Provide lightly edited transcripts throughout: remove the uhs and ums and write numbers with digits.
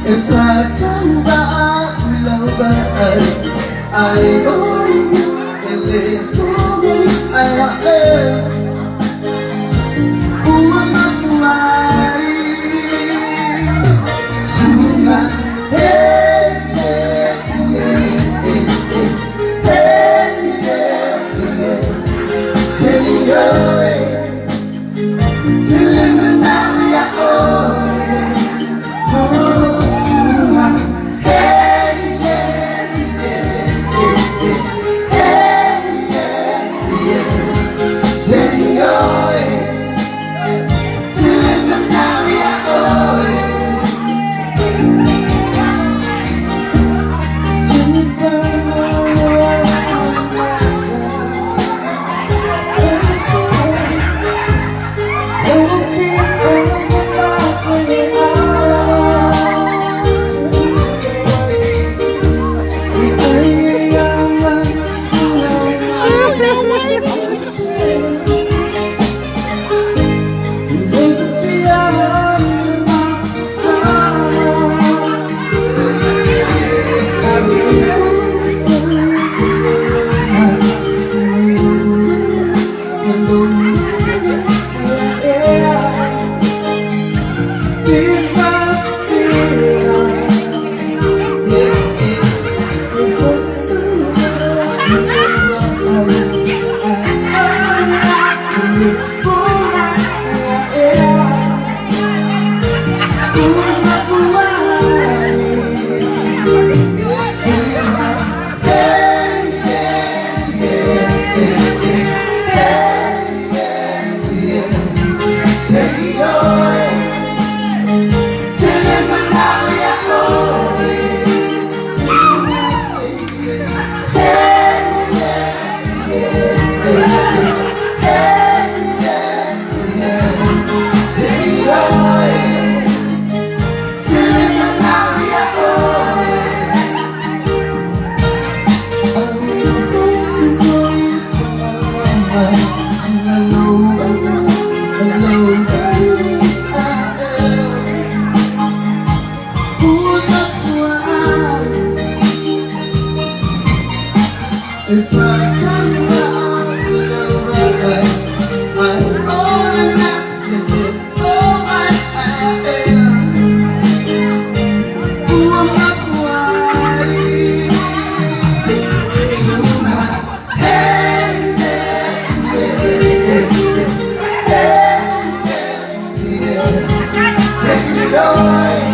If I turn back, love, I go and let go. Who am I flying? Suma, hey, yeah, yeah, yeah, hey, yeah, yeah. Say your way, till me now, yeah, oh. If I turn around, I'm all enough to live all I am. Who am I flying? To my head, take it away.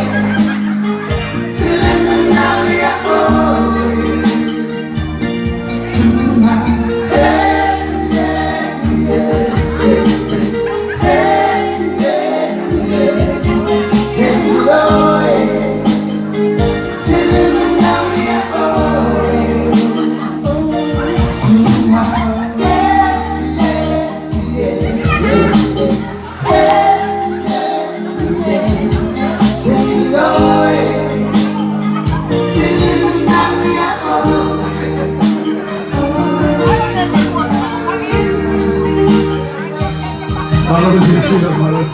Malu di sini, malu.